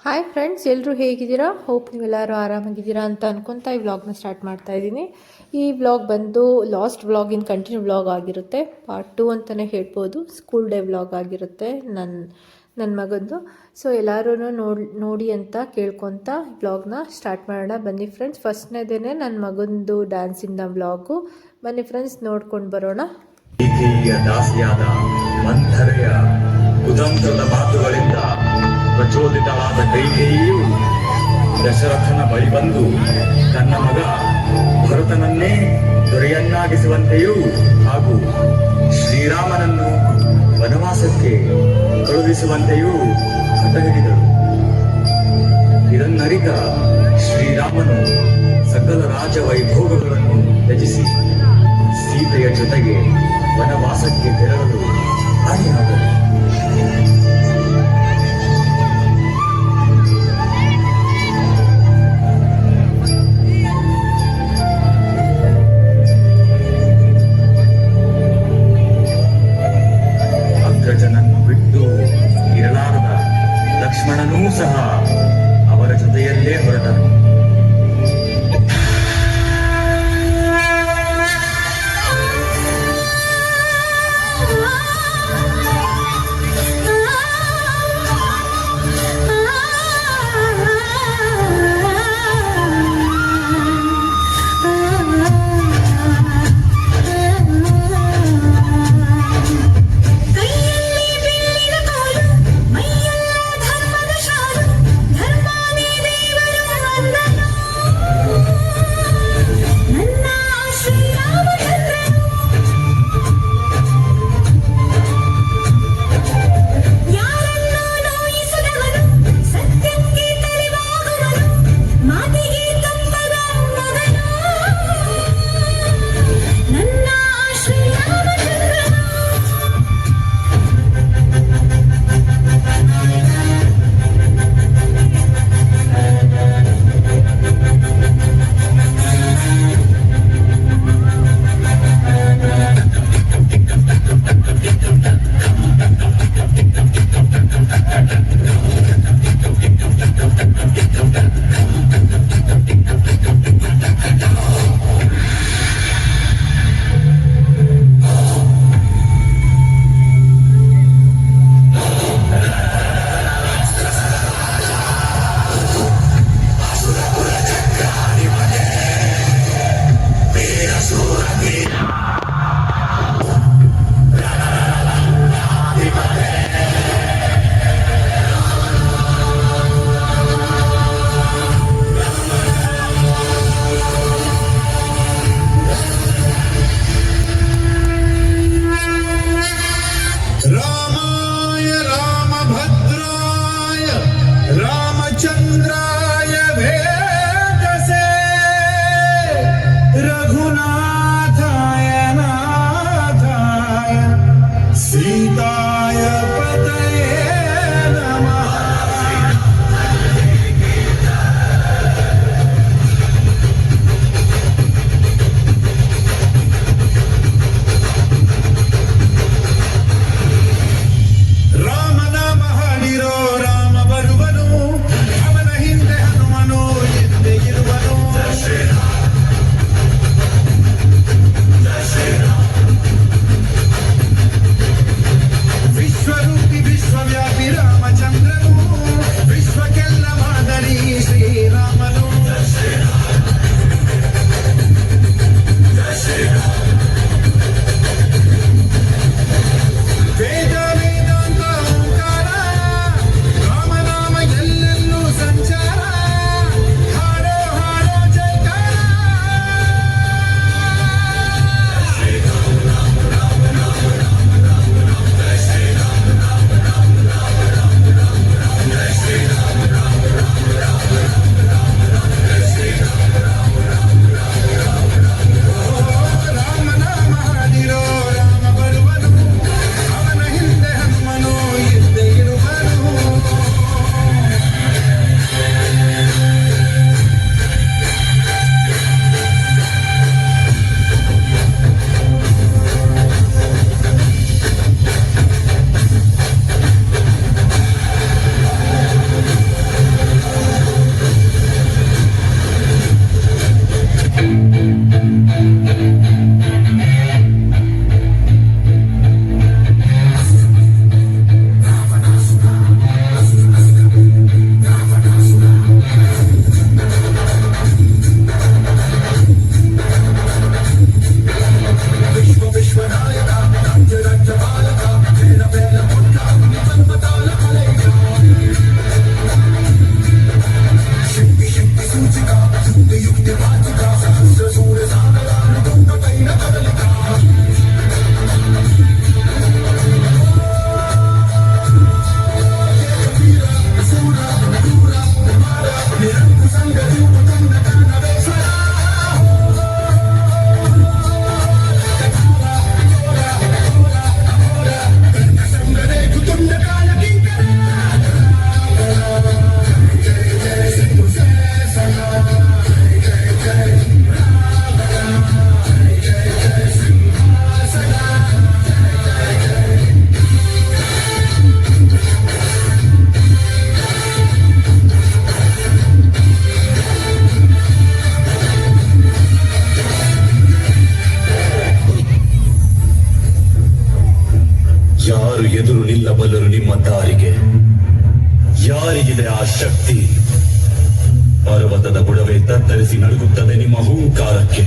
Hi friends, ಎಲ್ಲರೂ ಹೇಗಿದ್ದೀರಾ? Hope ನೀವೆಲ್ಲರೂ ಆರಾಮಾಗಿದ್ದೀರಾ ಅಂತ ಅನ್ಕೊತಾ ಈ ವ್ಲಾಗ್ನ ಸ್ಟಾರ್ಟ್ ಮಾಡ್ತಾ ಇದ್ದೀನಿ. ಈ ವ್ಲಾಗ್ ಬಂದು ಲಾಸ್ಟ್ ವ್ಲಾಗಿನ ಕಂಟಿನ್ಯೂ ವ್ಲಾಗ್ ಆಗಿರುತ್ತೆ. ಪಾರ್ಟ್ 2 ಅಂತಲೇ ಹೇಳ್ಬೋದು. ಸ್ಕೂಲ್ ಡೇ ವ್ಲಾಗ್ ಆಗಿರುತ್ತೆ ನನ್ನ ಮಗಂದು. ಸೊ ಎಲ್ಲರೂ ನೋಡಿ ಅಂತ ಕೇಳ್ಕೊತ ವ್ಲಾಗ್ನ ಸ್ಟಾರ್ಟ್ ಮಾಡೋಣ. ಬನ್ನಿ ಫ್ರೆಂಡ್ಸ್, ಫಸ್ಟ್ನೇದೇನೆ ನನ್ನ ಮಗಂದು ಡ್ಯಾನ್ಸಿಂದ ವ್ಲಾಗು. ಬನ್ನಿ ಫ್ರೆಂಡ್ಸ್, ನೋಡ್ಕೊಂಡು ಬರೋಣ. ದಾಸಿಯಾದ ಮಂಥರೆಯ ಕುತಂತ್ರದ ಮಾತುಗಳಿಂದ ಪ್ರಚೋದಿತವಾದ ಕೈಕೇಯಿಯು ದಶರಥನ ಬಳಿ ಬಂದು ತನ್ನ ಮಗ ಭರತನನ್ನೇ ದೊರೆಯನ್ನಾಗಿಸುವಂತೆಯೂ ಹಾಗೂ ಶ್ರೀರಾಮನನ್ನು ವನವಾಸಕ್ಕೆ ಕಳುಹಿಸುವಂತೆಯೂ ಹಠ ಹಿಡಿದಳು. ಇದನ್ನರಿತ ಶ್ರೀರಾಮನು ಸಕಲ ರಾಜ ವೈಭೋಗಗಳನ್ನು ತ್ಯಜಿಸಿ ಸೀತೆಯ ಜೊತೆಗೆ ವನವಾಸಕ್ಕೆ ತೆರಳಲು ಆನೆಯಾದನು. ಅಗ್ರಜನನ್ನು ಬಿಟ್ಟು ಇರಲಾರದ ಲಕ್ಷ್ಮಣನೂ ಸಹ ಅವರ ಜೊತೆಯಲ್ಲೇ ಹೊರಟನು. ನಿಮ್ಮಂತಹರಿಗೆ ಯಾರಿಗಿದೆ ಆ ಶಕ್ತಿ? ಪರ್ವತದ ಬುಡವೇ ತತ್ತರಿಸಿ ನಡುಗುತ್ತದೆ ನಿಮ್ಮ ಹೂಂಕಾರಕ್ಕೆ.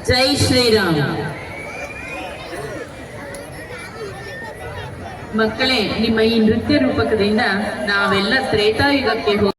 ಜೈ ಶ್ರೀರಾಮ್. ಮಕ್ಕಳೇ, ನಿಮ್ಮ ಈ ನೃತ್ಯ ರೂಪಕದಿಂದ ನಾವೆಲ್ಲ ತ್ರೇತಾಯುಗಕ್ಕೆ